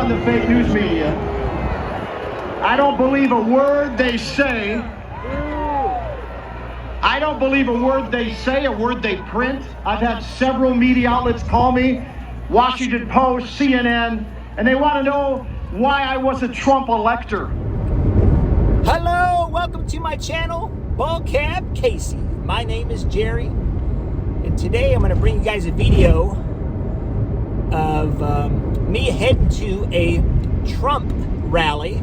on the fake news media. I don't believe a word they say. I don't believe a word they say, a word they print. I've had several media outlets call me, Washington Post, CNN, and they want to know why I was a Trump elector. Hello, welcome to my channel, Ball Cab Casey. My name is Jerry, and today I'm going to bring you guys a video of me heading to a Trump rally.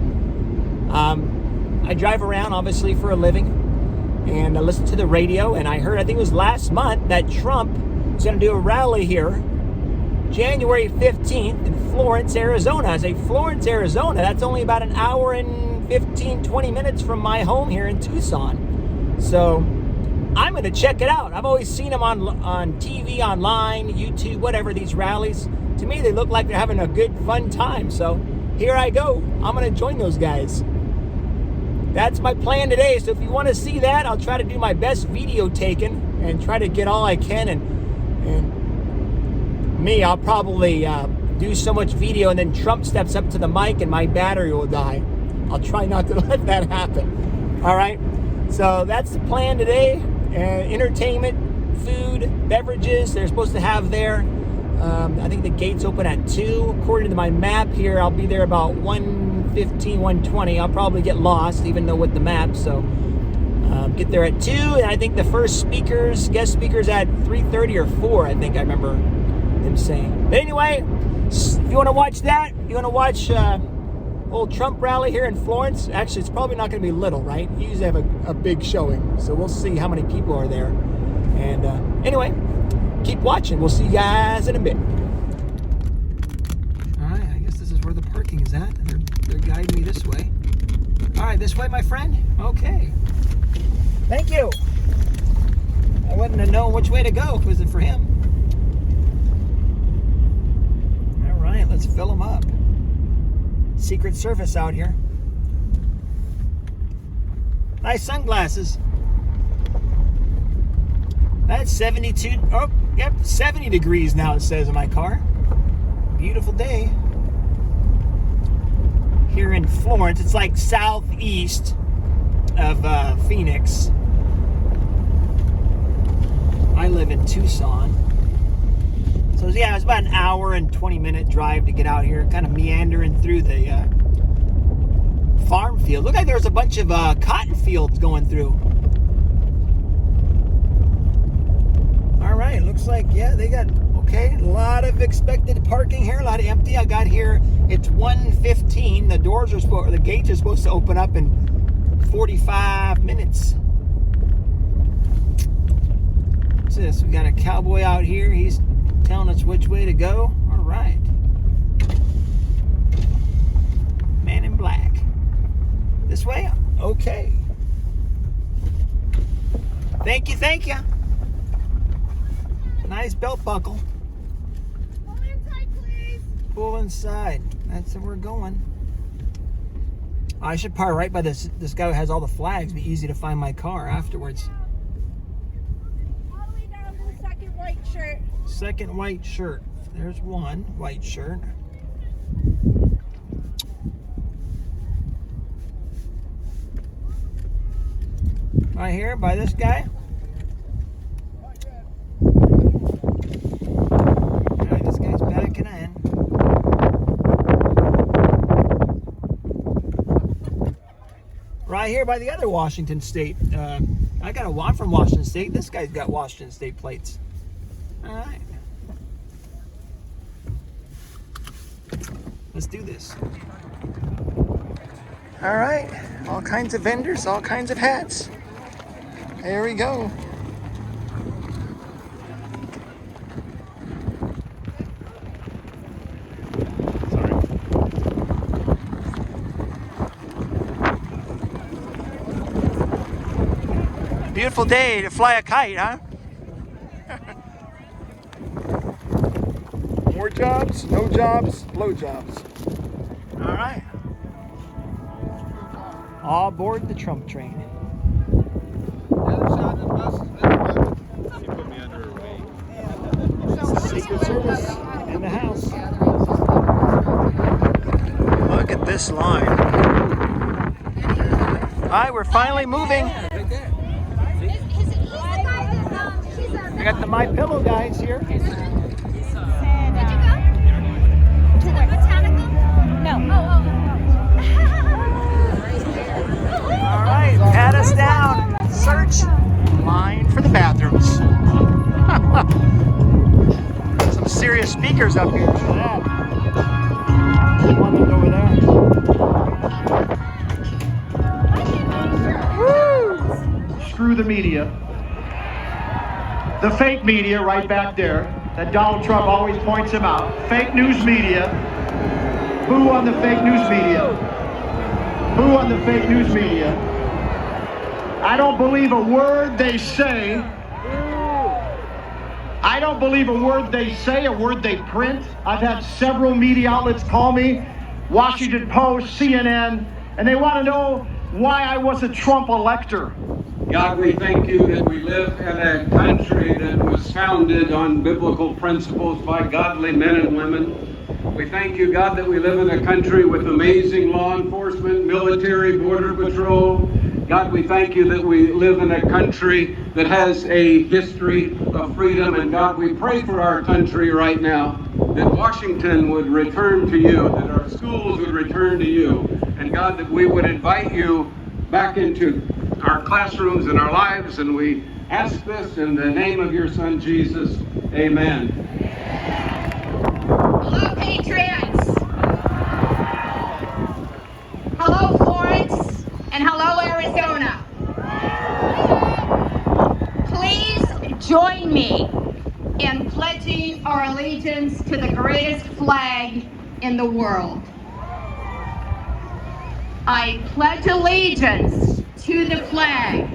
I drive around, obviously, for a living, and I listen to the radio, and I heard, I think it was last month, that Trump was going to do a rally here, January 15th in Florence, Arizona. I say Florence, Arizona, that's only about an hour and 15, 20 minutes from my home here in Tucson. So I'm going to check it out. I've always seen them on TV, online, YouTube, whatever, these rallies. To me, they look like they're having a good, fun time. So here I go. I'm going to join those guys. That's my plan today. So if you want to see that, I'll try to do my best video taking and try to get all I can. And me, I'll probably do so much video, and then Trump steps up to the mic and my battery will die. I'll try not to let that happen. All right. So that's the plan today. Entertainment, food, beverages, they're supposed to have there. I think the gates open at 2. According to my map here, I'll be there about 1:15, 1:20. I'll probably get lost, even though with the map. So get there at 2. And I think the first guest speakers at 3:30 or 4, I think I remember them saying. But anyway, if you want to watch that, you want to watch old Trump rally here in Florence. Actually, it's probably not going to be little, right? You usually have a big showing, so we'll see how many people are there. And anyway, keep watching. We'll see you guys in a bit. All right, I guess this is where the parking is at. They're guiding me this way. All right, this way, my friend. Okay. Thank you. I wouldn't have known which way to go if it wasn't for him. All right, let's fill them up. Secret Service out here. Nice sunglasses. That's 72, oh, yep, 70 degrees now, it says in my car. Beautiful day. Here in Florence, it's like southeast of Phoenix. I live in Tucson. So yeah, it's about an hour and 20-minute drive to get out here, kind of meandering through the farm field. Look like there's a bunch of cotton fields going through. All right, looks like, yeah, they got, okay, a lot of expected parking here, a lot of empty. I got here, it's 1:15. The doors are supposed, or the gates are supposed to open up in 45 minutes. What's this? We got a cowboy out here. He's telling us which way to go. All right. Man in black. This way? Okay. Thank you, thank you. Nice belt buckle. Pull inside, please. Pull inside. That's where we're going. I should park right by this guy who has all the flags. Be easy to find my car afterwards. All the way down to the second white shirt. Second white shirt. There's one white shirt. Right here by this guy. Alright, this guy's backing in. Right here by the other Washington State. I'm from Washington State. This guy's got Washington State plates. All right. Let's do this. All right. All kinds of vendors, all kinds of hats. There we go. Sorry. Beautiful day to fly a kite, huh? More jobs, no jobs, blow jobs. All right. All aboard the Trump train. Secret Service in the house. this line. All right, we're finally moving. I got the My Pillow guys here. Did you go? To the botanical? No. All right, pat us down. Search line for the bathrooms. Some serious speakers up here. Look at that. One is over there. Woo! Screw the media. The fake media right back there that Donald Trump always points him out. Fake news media. Who on the fake news media? Who on the fake news media? I don't believe a word they say. I don't believe a word they say, a word they print. I've had several media outlets call me, Washington Post, CNN, and they want to know why I was a Trump elector. God, we thank you that we live in a country that was founded on biblical principles by godly men and women. We thank you, God, that we live in a country with amazing law enforcement, military, border patrol. God, we thank you that we live in a country that has a history of freedom. And God, we pray for our country right now, that Washington would return to you, that our schools would return to you. And God, that we would invite you back into our classrooms and our lives. And we ask this in the name of your Son, Jesus. Amen. Hello, Patriots. Hello, Florence, and hello, Arizona. Please join me in pledging our allegiance to the greatest flag in the world. I pledge allegiance to the flag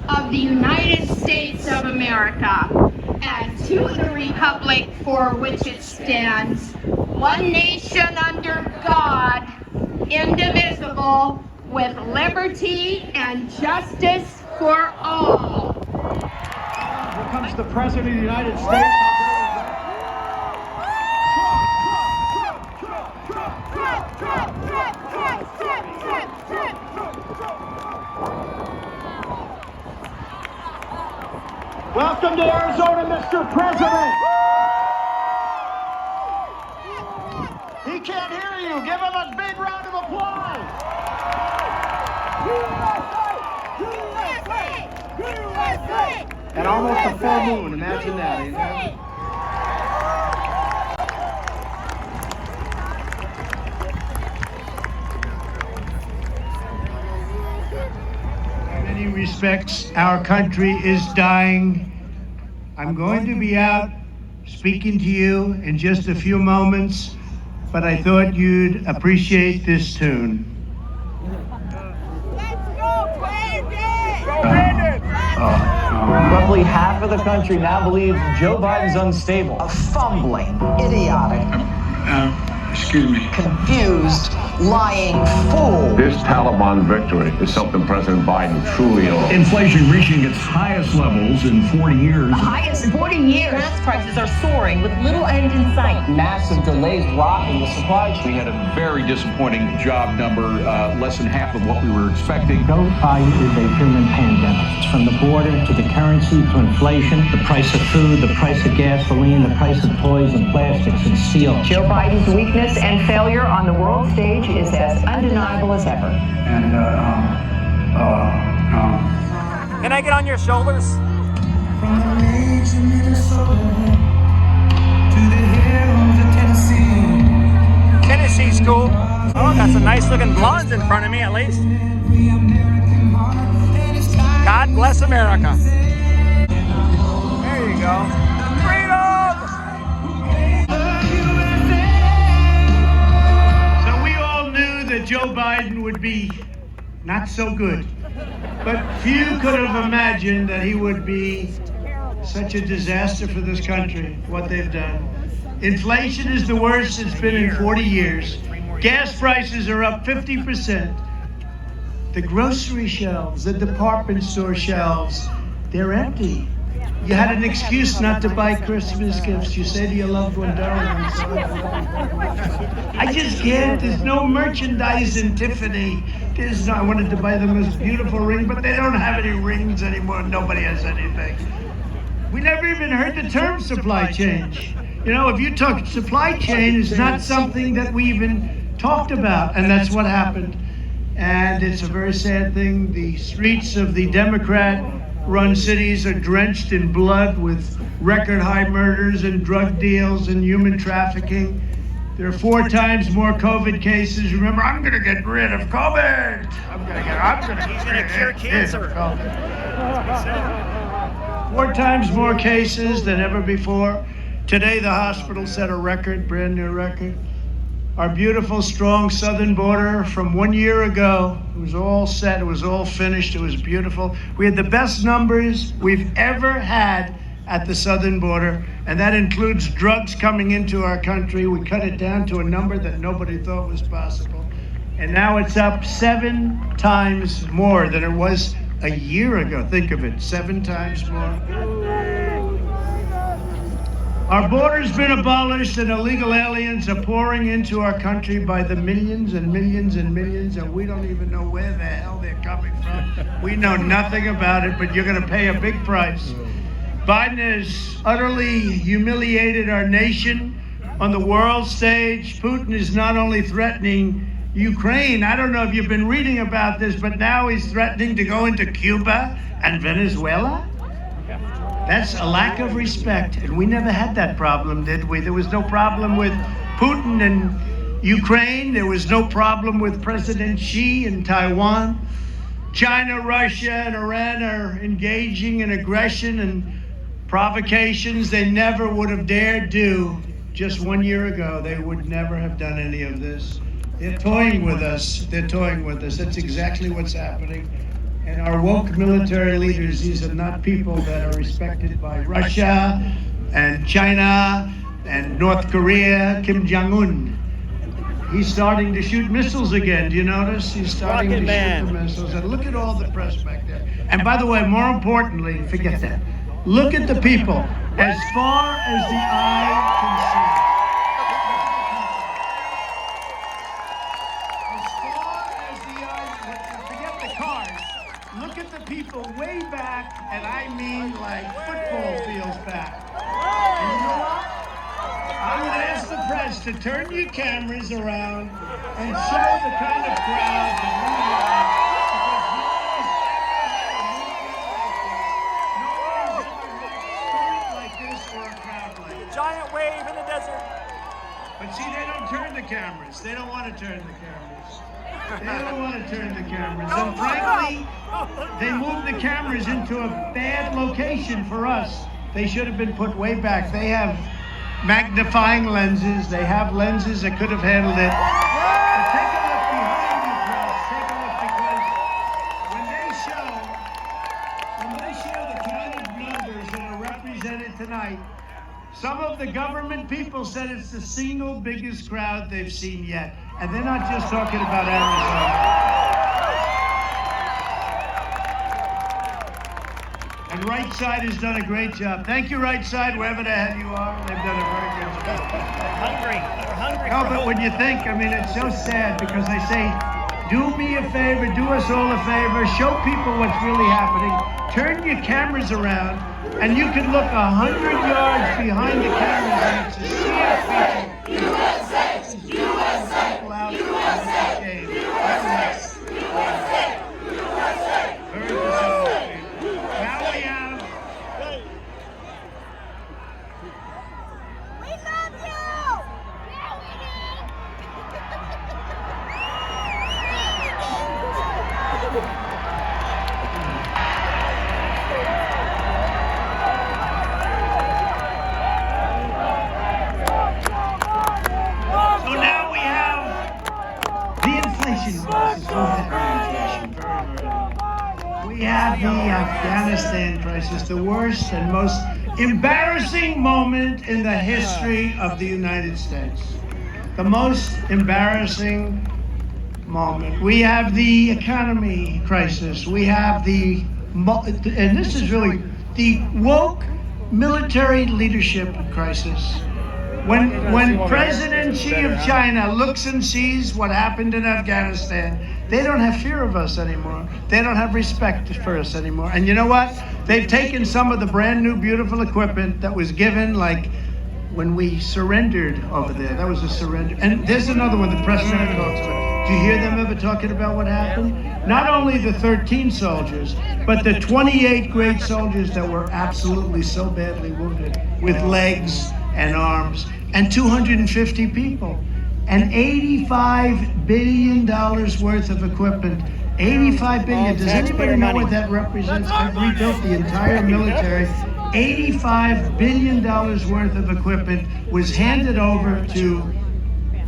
of the United States of America and to the republic for which it stands, one nation under God, indivisible, with liberty and justice for all. Here comes the President of the United States. Welcome to Arizona, Mr. President. He can't hear you. Give him a big round of applause. And almost a full moon. Imagine that. Amen. In many respects, our country is dying. I'm going to be out speaking to you in just a few moments, but I thought you'd appreciate this tune. Roughly half of the country now believes Joe Biden's unstable. A fumbling, idiotic, excuse me, confused, lying fool. This Taliban victory is something President Biden truly owns. inflation reaching its highest levels in 40 years. The highest in 40 years. Gas prices are soaring with little end in sight. Massive delays rocking the supply chain. We had a very disappointing job number, less than half of what we were expecting. Joe Biden is a human pandemic. It's from the border to the currency to inflation, the price of food, the price of gasoline, the price of toys and plastics and steel. Joe Biden's weakness and failure on the world stage is as undeniable as ever. And, Can I get on your shoulders? From the lakes of Minnesota to the hills of Tennessee. Tennessee school. Oh, got some nice looking blondes in front of me at least. God bless America. There you go. Freedom! So we all knew that Joe Biden would be not so good. But few could have imagined that he would be such a disaster for this country, what they've done. Inflation is the worst it's been in 40 years. Gas prices are up 50%. The grocery shelves, the department store shelves, they're empty. You had an excuse not to buy Christmas gifts. You say to your loved one, darling, I'm sorry. I just can't. There's no merchandise in Tiffany. I wanted to buy the most beautiful ring, but they don't have any rings anymore. Nobody has anything. We never even heard the term supply chain. You know, if you talk supply chain, is not something that we even talked about, and that's what happened. And it's a very sad thing. The streets of the Democrat-run cities are drenched in blood with record high murders and drug deals and human trafficking. There are 4 times more COVID cases. Remember, I'm going to get rid of COVID. He's going to cure cancer. 4 times more cases than ever before. Today, the hospital set a record, brand new record. Our beautiful, strong southern border from 1 year ago, it was all set, it was all finished, it was beautiful. We had the best numbers we've ever had at the southern border, and that includes drugs coming into our country. We cut it down to a number that nobody thought was possible. And now it's up 7 times more than it was a year ago. Think of it, 7 times more. Our border's been abolished and illegal aliens are pouring into our country by the millions and millions and millions, and we don't even know where the hell they're coming from. We know nothing about it, but you're going to pay a big price. Biden has utterly humiliated our nation on the world stage. Putin is not only threatening Ukraine, I don't know if you've been reading about this, but now he's threatening to go into Cuba and Venezuela. That's a lack of respect, and we never had that problem, did we? There was no problem with Putin and Ukraine. There was no problem with President Xi in Taiwan. China, Russia, and Iran are engaging in aggression and provocations they never would have dared do just 1 year ago. They would never have done any of this. They're toying with us. They're toying with us. That's exactly what's happening. And our woke military leaders, these are not people that are respected by Russia and China and North Korea. Kim Jong-un, he's starting to shoot missiles again. Do you notice? He's starting to shoot the missiles. And look at all the press back there. And by the way, more importantly, forget that. Look at the people. As far as the eye can see. Look at the people way back, and I mean like football fields back. And you know what? I would ask the press to turn your cameras around and show the kind of crowd that we have. Because nobody's ever had a movement like this or a crowd like this. Giant wave in the desert. But see, they don't turn the cameras. They don't want to turn the cameras. They don't want to turn the cameras. And frankly, they moved the cameras into a bad location for us. They should have been put way back. They have magnifying lenses. They have lenses that could have handled it. But take a look behind you, press. Take a look, because when they show the kind of numbers that are represented tonight, some of the government people said it's the single biggest crowd they've seen yet. And they're not just talking about Arizona. And Right Side has done a great job. Thank you, Right Side, wherever the hell you are. They've done a very good job. We're hungry. No, but when you think, I mean, it's so sad because they say, do me a favor, do us all a favor, show people what's really happening. Turn your cameras around, and you can look 100 yards behind the cameras, and it's a sea of people. USA! USA! USA! USA! Now we have. We love you! Yeah, we So now we have the inflation crisis. We have the Afghanistan crisis, the worst and most embarrassing moment in the history of the United States. The most embarrassing moment. We have the economy crisis. We have and this is really the woke military leadership crisis. When President Xi of China looks and sees what happened in Afghanistan, they don't have fear of us anymore. They don't have respect for us anymore. And you know what? They've taken some of the brand new beautiful equipment that was given, like when we surrendered over there. That was a surrender. And there's another one the press never talks about. Do you hear them ever talking about what happened? Not only the 13 soldiers, but the 28 great soldiers that were absolutely so badly wounded with legs and arms, and 250 people, and $85 billion worth of equipment. 85 billion. Does anybody know what that represents? I've rebuilt the entire military. $85 billion worth of equipment was handed over to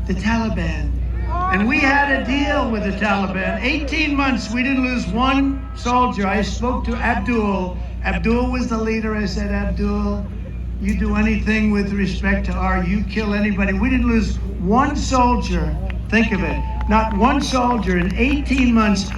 the Taliban. And we had a deal with the Taliban. 18 months, we didn't lose one soldier. I spoke to Abdul. Abdul was the leader. I said, Abdul, you do anything with respect to you kill anybody. We didn't lose one soldier. Think of it. Not one soldier in 18 months.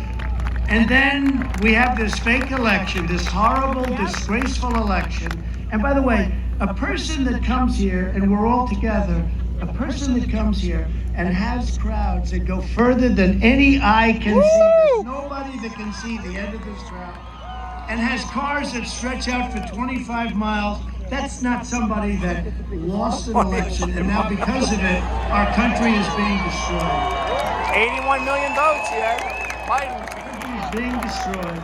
And then we have this fake election, this horrible, disgraceful election. And by the way, a person that comes here, and we're all together, a person that comes here and has crowds that go further than any eye can see. There's nobody that can see the end of this crowd. And has cars that stretch out for 25 miles. That's not somebody that lost an election, and now because of it, our country is being destroyed. 81 million votes here. Biden. It's being destroyed.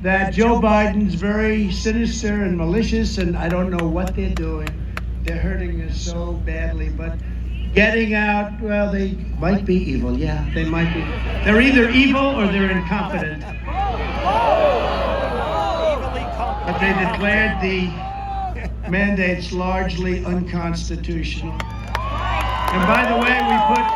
That Joe Biden's very sinister and malicious, and I don't know what they're doing. They're hurting us so badly, but getting out, well, they might be evil. Yeah, they might be. They're either evil or they're incompetent. But they declared the mandates largely unconstitutional. And by the way, we put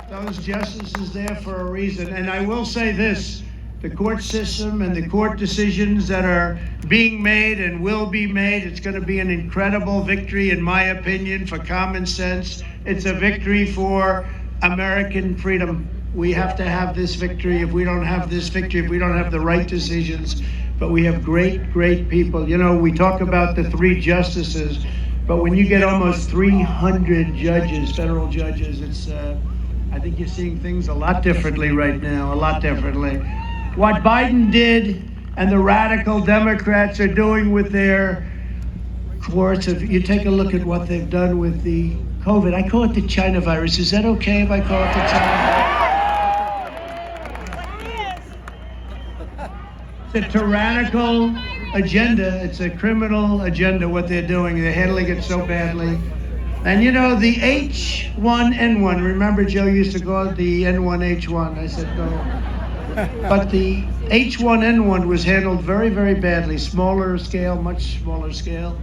those justices there for a reason. And I will say this, the court system and the court decisions that are being made and will be made, it's going to be an incredible victory, in my opinion, for common sense. It's a victory for American freedom. We have to have this victory. If we don't have this victory, if we don't have the right decisions, but we have great, great people. You know, we talk about the 3 justices, but when you get almost 300 judges, federal judges, it's, I think you're seeing things a lot differently right now, a lot differently. What Biden did and the radical Democrats are doing with their courts, if you take a look at what they've done with the COVID, I call it the China virus. Is that okay if I call it the China virus? It's a tyrannical agenda. It's a criminal agenda, what they're doing. They're handling it so badly. And you know, the H1N1, remember Joe used to call it the N1H1. I said, no. But the H1N1 was handled very, very badly. Smaller scale, much smaller scale.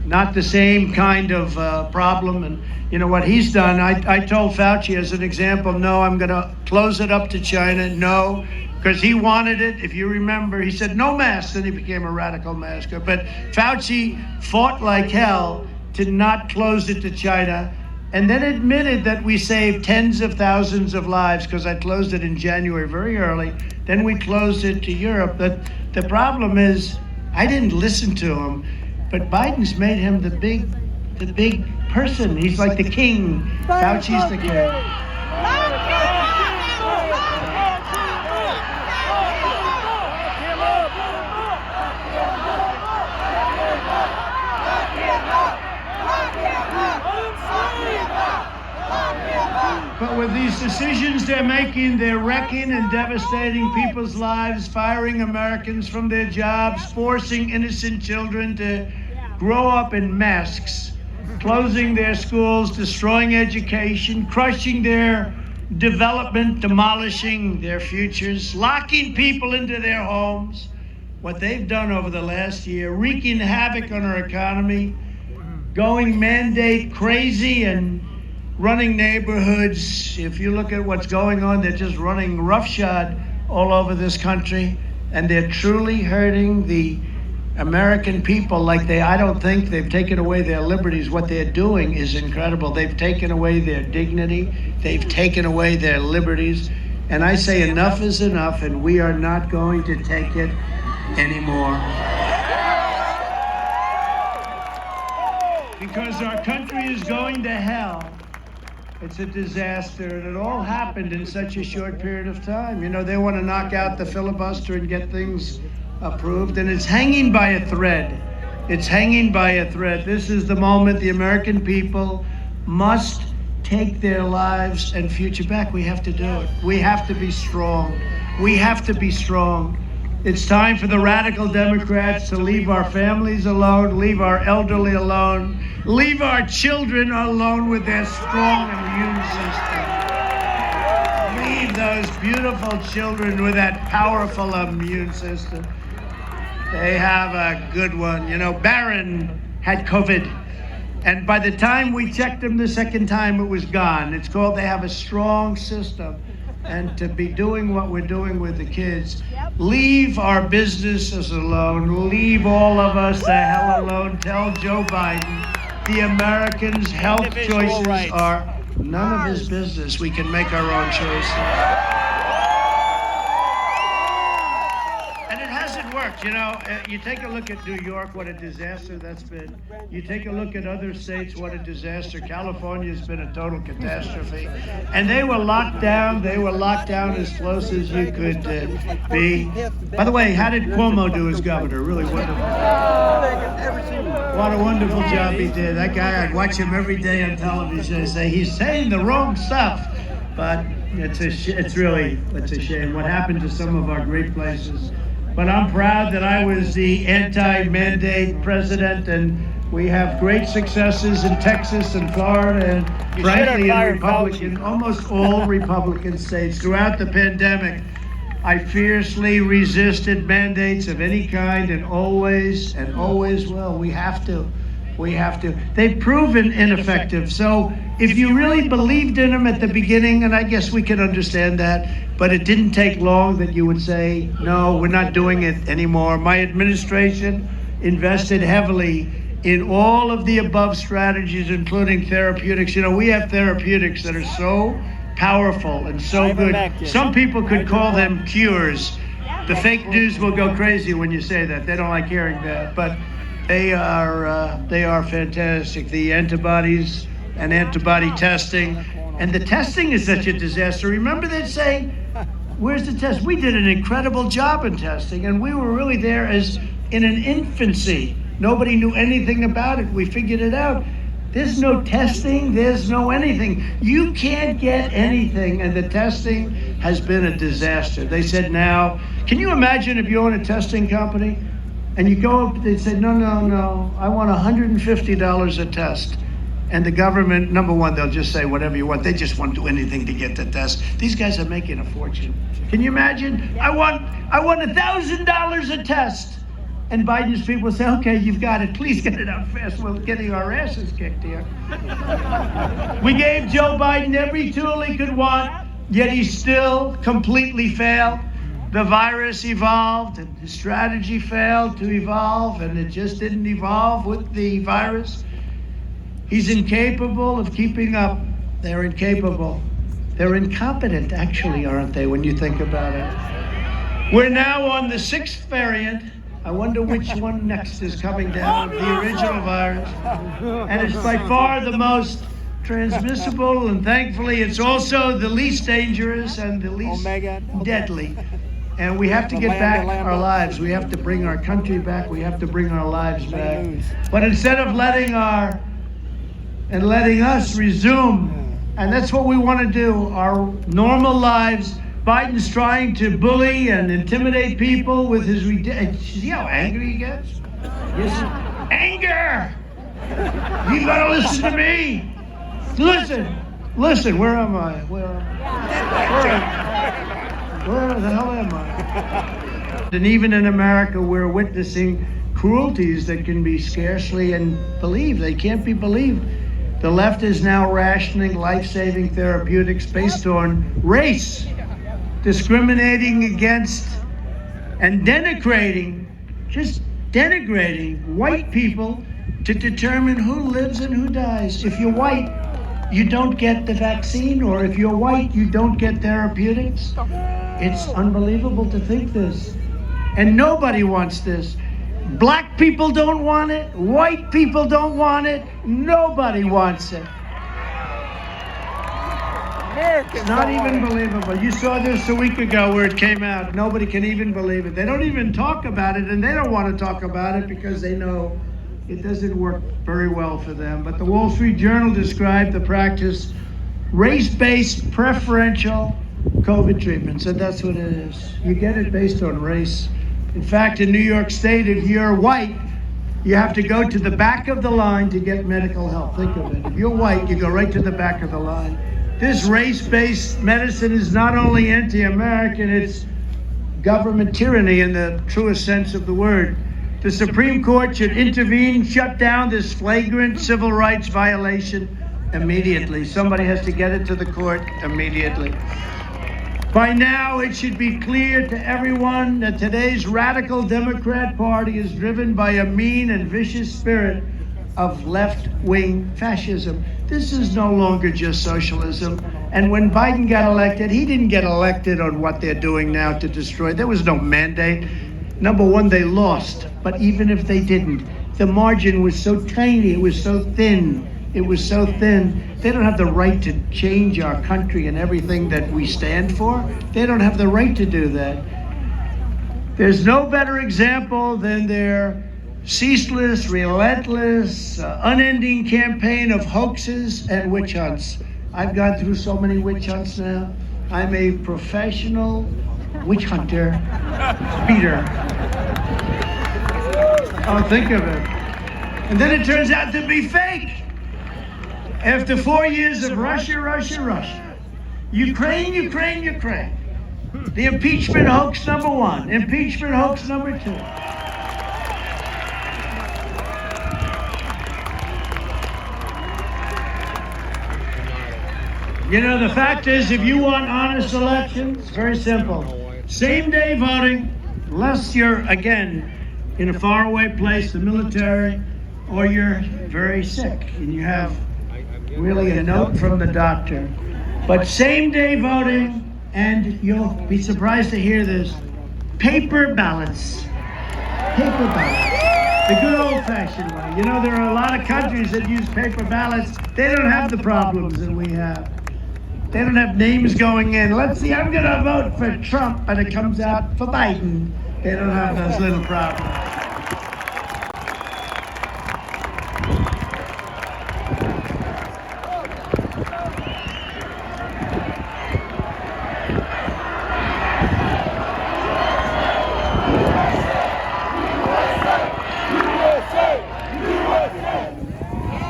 Not the same kind of problem. And you know what he's done? I told Fauci as an example, no, I'm going to close it up to China. No, because he wanted it. If you remember, he said no masks, then he became a radical masker. But Fauci fought like hell to not close it to China, and then admitted that we saved tens of thousands of lives because I closed it in January very early. Then we closed it to Europe. But the problem is, I didn't listen to him, but Biden's made him the big person. He's like the king. Fauci's the king. But with these decisions they're making, they're wrecking and devastating people's lives, firing Americans from their jobs, forcing innocent children to grow up in masks, closing their schools, destroying education, crushing their development, demolishing their futures, locking people into their homes. What they've done over the last year, wreaking havoc on our economy, going mandate crazy and running neighborhoods. If you look at what's going on, they're just running roughshod all over this country, and they're truly hurting the American people I don't think they've taken away their liberties. What they're doing is incredible. They've taken away their dignity. They've taken away their liberties. And I say enough is enough, and we are not going to take it anymore. Because our country is going to hell. It's a disaster, and it all happened in such a short period of time. You know, they want to knock out the filibuster and get things approved, and it's hanging by a thread. It's hanging by a thread. This is the moment the American people must take their lives and future back. We have to do it. We have to be strong. We have to be strong. It's time for the radical Democrats to leave our families alone, leave our elderly alone, leave our children alone with their strong immune system. Leave those beautiful children with that powerful immune system. They have a good one. You know, Barron had COVID, and by the time we checked him the second time, it was gone. It's called they have a strong system. And to be doing what we're doing with the kids, leave our businesses alone, leave all of us the hell alone. Tell Joe Biden the Americans' health choices are none of his business. We can make our own choices. And it hasn't worked. You know, you take a look at New York, what a disaster that's been. You take a look at other states, what a disaster. California's been a total catastrophe. And they were locked down. They were locked down as close as you could be. By the way, how did Cuomo do as governor? Really wonderful. What a wonderful job he did. That guy, I'd watch him every day on television and say, he's saying the wrong stuff. But it's really a shame what happened to some of our great places. But I'm proud that I was the anti-mandate president, and we have great successes in Texas and Florida, and frankly in Republican, almost all Republican states. Throughout the pandemic, I fiercely resisted mandates of any kind, and always will. We have to. They've proven ineffective. So if you really believed in them at the beginning, and I guess we can understand that, but it didn't take long that you would say, no, we're not doing it anymore. My administration invested heavily in all of the above strategies, including therapeutics. You know, we have therapeutics that are so powerful and so good. Some people could call them cures. The fake news will go crazy when you say that. They don't like hearing that, but they are fantastic. The antibodies and antibody testing, and the testing is such a disaster. Remember they'd say, where's the test? We did an incredible job in testing, and we were really there as in an infancy. Nobody knew anything about it. We figured it out. There's no testing, there's no anything. You can't get anything, and the testing has been a disaster. They said now, can you imagine if you own a testing company and you go up, they say, no, I want $150 a test. And the government, number one, they'll just say whatever you want. They just won't do anything to get the test. These guys are making a fortune. Can you imagine? I want $1,000 a test. And Biden's people say, okay, you've got it. Please get it out fast. We're getting our asses kicked here. We gave Joe Biden every tool he could want, yet he still completely failed. The virus evolved, and his strategy failed to evolve, and it just didn't evolve with the virus. He's incapable of keeping up. They're incapable. They're incompetent, actually, aren't they, when you think about it? We're now on the 6th variant. I wonder which one next is coming down, the original virus. And it's by far the most transmissible, and thankfully it's also the least dangerous and the least deadly. And we have to get back our lives. We have to bring our country back. We have to bring our lives back. But instead of letting us resume, and that's what we want to do, our normal lives. Biden's trying to bully and intimidate people with his see how angry he gets? Yes. Anger! You gotta listen to me! Listen, where am I? Where the hell am I? And even in America, we're witnessing cruelties that can be scarcely believed. They can't be believed. The left is now rationing life-saving therapeutics based on race, discriminating against and denigrating, just denigrating white people to determine who lives and who dies. If you're white, you don't get the vaccine, or if you're white, you don't get therapeutics. It's unbelievable to think this. And nobody wants this. Black people don't want it. White people don't want it. Nobody wants it. It's not even believable. You saw this a week ago where it came out. Nobody can even believe it. They don't even talk about it, and they don't want to talk about it because they know it doesn't work very well for them. But the Wall Street Journal described the practice race-based preferential COVID treatments, and that's what it is. You get it based on race. In fact, in New York State, if you're white, you have to go to the back of the line to get medical help. Think of it. If you're white, you go right to the back of the line. This race-based medicine is not only anti-American, it's government tyranny in the truest sense of the word. The Supreme Court should intervene, shut down this flagrant civil rights violation immediately. Somebody has to get it to the court immediately. By now, it should be clear to everyone that today's radical Democrat Party is driven by a mean and vicious spirit of left-wing fascism. This is no longer just socialism. And when Biden got elected, he didn't get elected on what they're doing now to destroy. There was no mandate. Number one, they lost. But even if they didn't, the margin was so tiny, it was so thin. It was so thin. They don't have the right to change our country and everything that we stand for. They don't have the right to do that. There's no better example than their ceaseless, relentless, unending campaign of hoaxes and witch hunts. I've gone through so many witch hunts now. I'm a professional witch hunter, speeder. Oh, think of it. And then it turns out to be fake. After 4 years of Russia, Ukraine, the impeachment hoax number one, impeachment hoax number two. You know, the fact is, if you want honest elections, very simple. Same-day voting, unless you're, again, in a faraway place, the military, or you're very sick and you have really a note from the doctor. But same-day voting, and you'll be surprised to hear this, paper ballots. Paper ballots. The good old-fashioned way. You know, there are a lot of countries that use paper ballots. They don't have the problems that we have. They don't have names going in. Let's see, I'm going to vote for Trump, and it comes out for Biden. They don't have those little problems.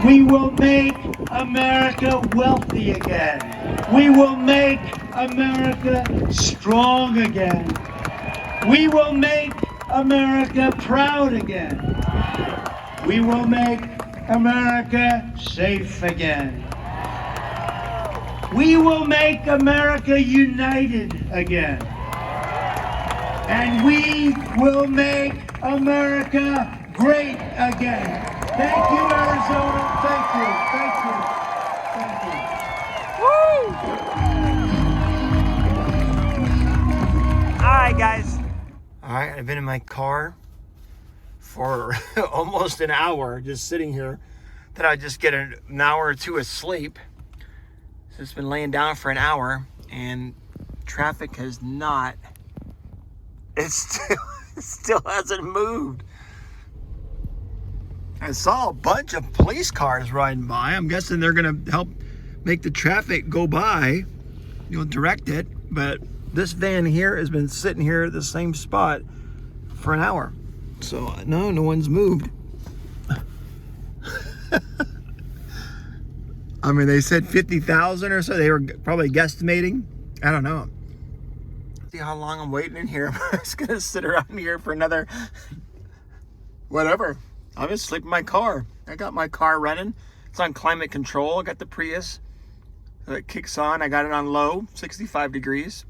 We will make America wealthy again. We will make America strong again. We will make America proud again. We will make America safe again. We will make America united again. And we will make America great again. Thank you, Arizona. Thank you. Thank you. Thank you. Woo! All right, guys. All right, I've been in my car for almost an hour, just sitting here. Then I just get an hour or two of sleep. So it's been laying down for an hour, and traffic has not. It still hasn't moved. I saw a bunch of police cars riding by. I'm guessing they're going to help make the traffic go by, direct it. But this van here has been sitting here at the same spot for an hour. So, no one's moved. I mean, they said 50,000 or so. They were probably guesstimating. I don't know. See how long I'm waiting in here. I'm just going to sit around here for another... whatever. I'll just sleep in my car. I got my car running. It's on climate control. I got the Prius. It kicks on. I got it on low, 65 degrees.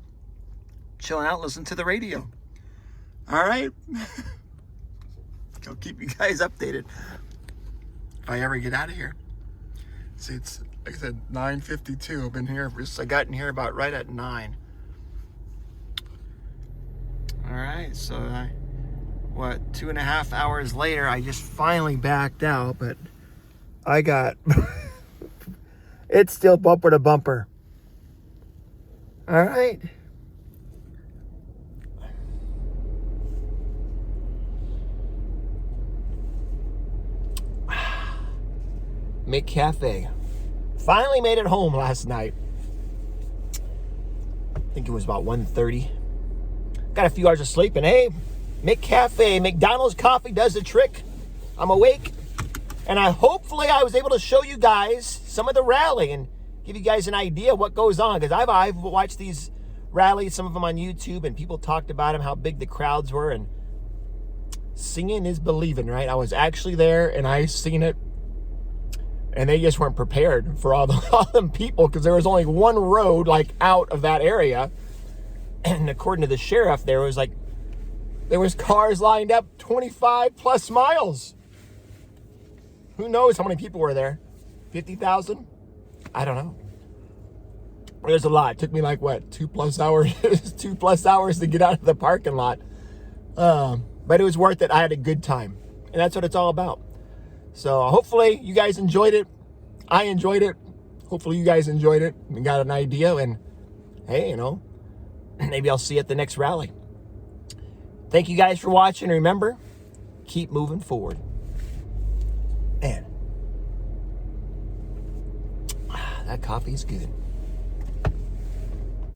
Chilling out, listening to the radio. All right. I'll keep you guys updated if I ever get out of here. See, it's like I said, 9:52. I've been here. I got in here about right at 9. All right, so 2.5 hours later, I just finally backed out, but I got it's still bumper to bumper. All right. McCafe. Finally made it home last night. I think it was about 1:30. Got a few hours of sleep, and hey, McCafe, McDonald's coffee does the trick. I'm awake, and hopefully I was able to show you guys some of the rally and give you guys an idea of what goes on, because I've watched these rallies, some of them on YouTube, and people talked about them, how big the crowds were, and seeing is believing, right? I was actually there, and I seen it. And they just weren't prepared for all them people, because there was only one road like out of that area. And according to the sheriff, there was cars lined up 25 plus miles. Who knows how many people were there? 50,000? I don't know. There's a lot. It took me like 2+ hours, 2+ hours to get out of the parking lot. But it was worth it. I had a good time, and that's what it's all about. So hopefully you guys enjoyed it. I enjoyed it. Hopefully you guys enjoyed it and got an idea. And hey, maybe I'll see you at the next rally. Thank you guys for watching. Remember, keep moving forward. Man, that coffee's good.